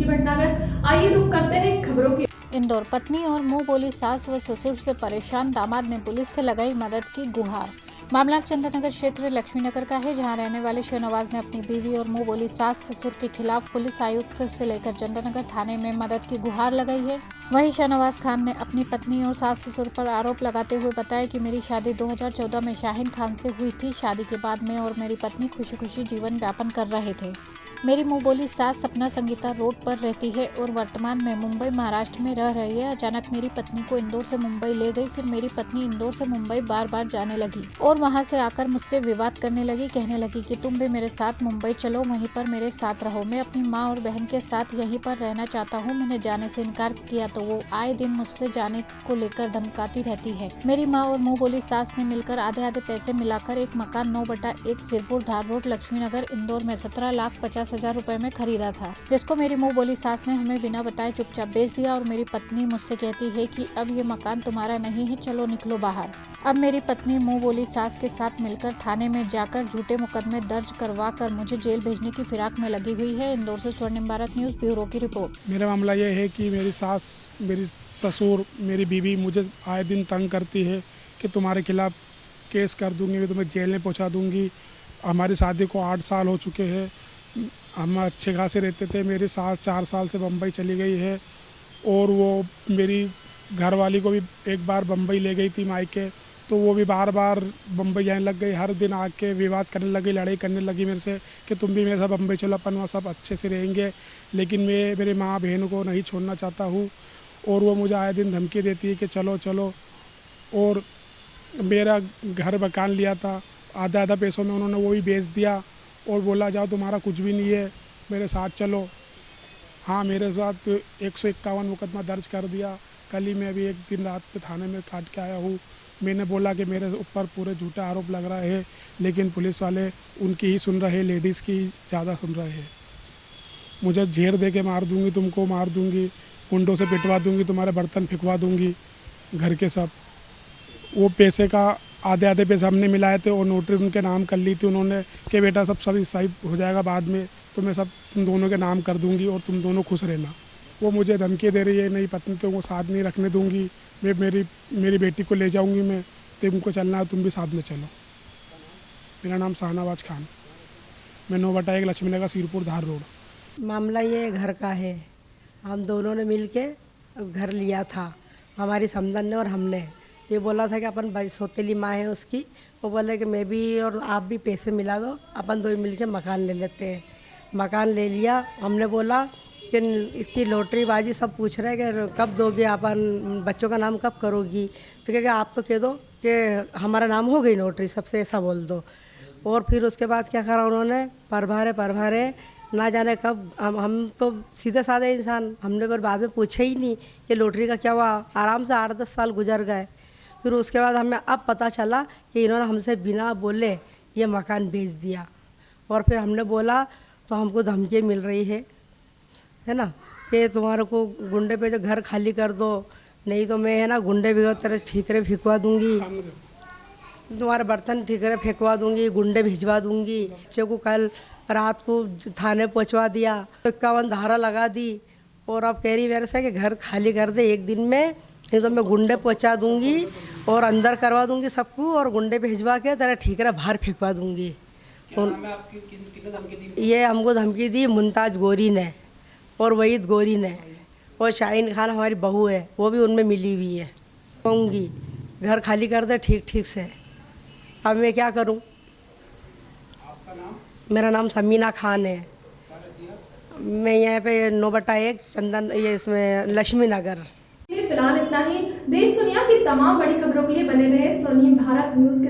भटनागर। आइए रुक करते हैं खबरों की। इंदौर पत्नी और मुंह बोली सास व ससुर से परेशान दामाद ने पुलिस से लगाई मदद की गुहार। मामला चंद्रनगर क्षेत्र लक्ष्मीनगर का है, जहां रहने वाले शाहनवाज ने अपनी बीवी और मुंह बोली सास ससुर के खिलाफ पुलिस आयुक्त से लेकर चंद्रनगर थाने में मदद की गुहार लगाई है। वहीं शाहनवाज खान ने अपनी पत्नी और सास ससुर पर आरोप लगाते हुए बताया कि मेरी शादी 2014 में शाहीन खान से हुई थी। शादी के बाद मैं और मेरी पत्नी खुशी खुशी जीवन यापन कर रहे थे। मेरी मुंह बोली सास सपना संगीता रोड पर रहती है और वर्तमान में मुंबई महाराष्ट्र में रह रही है। अचानक मेरी पत्नी को इंदौर से मुंबई ले गई। फिर मेरी पत्नी इंदौर से मुंबई बार बार जाने लगी और वहां से आकर मुझसे विवाद करने लगी। कहने लगी कि तुम भी मेरे साथ मुंबई चलो, वहीं पर मेरे साथ रहो। मैं अपनी माँ और बहन के साथ यहीं पर रहना चाहता हूँ। मैंने जाने से इनकार किया तो वो आए दिन मुझसे जाने को लेकर धमकाती रहती है। मेरी माँ और मुंह बोली सास ने मिलकर आधे आधे पैसे मिलाकर एक मकान 9/1 सिरपुर धार रोड लक्ष्मीनगर इंदौर में 17,50,000 रुपए में खरीदा था, जिसको मेरी मुंह बोली सास ने हमें बिना बताए चुपचाप बेच दिया। और मेरी पत्नी मुझसे कहती है कि अब ये मकान तुम्हारा नहीं है, चलो निकलो बाहर। अब मेरी पत्नी मुंह बोली सास के साथ मिलकर थाने में जाकर झूठे मुकदमे दर्ज करवा कर मुझे जेल भेजने की फिराक में लगी हुई है। इंदौर से स्वर्णिम भारत न्यूज ब्यूरो की रिपोर्ट। मेरा मामला ये है कि मेरी सास, मेरी ससुर, मेरी बीवी मुझे आए दिन तंग करती है कि तुम्हारे खिलाफ केस कर दूंगी, तुम्हें जेल में पहुंचा दूंगी। हमारी शादी को 8 साल हो चुके हैं, हम अच्छे खासे रहते थे। मेरी सास 4 साल से बम्बई चली गई है और वो मेरी घरवाली को भी एक बार बम्बई ले गई थी मायके, तो वो भी बार बार बम्बई जाने लग गई। हर दिन आके विवाद करने लगी, लड़ाई करने लगी मेरे से कि तुम भी मेरे साथ बम्बई चलो, अपन वहाँ सब अच्छे से रहेंगे। लेकिन मैं मेरी माँ बहन को नहीं छोड़ना चाहता हूँ और वो मुझे आए दिन धमकी देती है कि चलो चलो। और मेरा घर मकान लिया था, आधा आधा पैसों में उन्होंने वो भी बेच दिया और बोला जाओ तुम्हारा कुछ भी नहीं है, मेरे साथ चलो। हाँ, मेरे साथ 151 मुकदमा दर्ज कर दिया। कल ही मैं अभी एक दिन रात पे थाने में काट के आया हूँ। मैंने बोला कि मेरे ऊपर पूरे झूठा आरोप लग रहा है, लेकिन पुलिस वाले उनकी ही सुन रहे हैं, लेडीज़ की ज़्यादा सुन रहे हैं। मुझे झेर दे के मार दूँगी, तुमको मार दूँगी, कुंडों से पिटवा दूँगी, तुम्हारे बर्तन फेंकवा दूँगी घर के सब। वो पैसे का आधे आधे पैसे हमने मिलाए थे और नोटरी उनके नाम कर ली थी उन्होंने कि बेटा सब सही हो जाएगा बाद में, तो मैं सब तुम दोनों के नाम कर दूंगी और तुम दोनों खुश रहना। वो मुझे धमकी दे रही है, नहीं पत्नी तो वो साथ नहीं रखने दूंगी, मैं मेरी बेटी को ले जाऊंगी, मैं तुमको चलना है तुम भी साथ में चलो। मेरा नाम शाहनवाज खान, मैं 9/1 लक्ष्मीनगर सिरपुर धार रोड। मामला ये घर का है। हम दोनों ने मिल के घर लिया था, हमारी समधन ने और हमने। ये बोला था कि अपन सौतेली माँ है उसकी, वो बोले कि मैं भी और आप भी पैसे मिला दो, अपन दो मिल के मकान ले लेते हैं। मकान ले लिया। हमने बोला कि इसकी लॉटरी बाजी सब पूछ रहे हैं कि कब दोगे, अपन बच्चों का नाम कब करोगी। तो क्या आप तो कह दो कि हमारा नाम हो गई लॉटरी, सबसे ऐसा बोल दो। और फिर उसके बाद क्या करा उन्होंने, परभारे ना जाने कब। हम तो सीधे साधे इंसान, हमने पर बाद में पूछा ही नहीं कि लॉटरी का क्या हुआ। आराम से 8-10 साल गुजर गए। फिर उसके बाद हमें अब पता चला कि इन्होंने हमसे बिना बोले ये मकान बेच दिया। और फिर हमने बोला तो हमको धमकी मिल रही है ना, कि तुम्हारे को गुंडे पे जो घर खाली कर दो, नहीं तो मैं है ना गुंडे भी तेरे ठीकरे फेंकवा दूंगी, तुम्हारे बर्तन ठीकरे फेंकवा दूंगी, गुंडे भिजवा दूंगी। बच्चे को कल रात को थाने पहुंचवा दिया, 51 धारा लगा दी। और अब कह रही मेरे से कि घर खाली कर दे 1 दिन में, नहीं तो मैं गुंडे पहुंचा दूंगी और अंदर करवा दूंगी सबको, और गुंडे भिजवा के तेरा ठीकरा बाहर फेंकवा दूंगी। ये हमको धमकी दी मुमताज़ गोरी ने और वहीद गोरी ने, और शाहीन खान हमारी बहू है, वो भी उनमें मिली हुई है। कहूँगी घर खाली कर दे ठीक से। अब मैं क्या करूँ? मेरा नाम समीना खान है। मैं यहाँ पे 9/1 चंदन ये इसमें लक्ष्मी नगर। फिलहाल इतना ही। देश दुनिया की तमाम बड़ी खबरों के लिए बने रहे स्वर्णिम भारत न्यूज के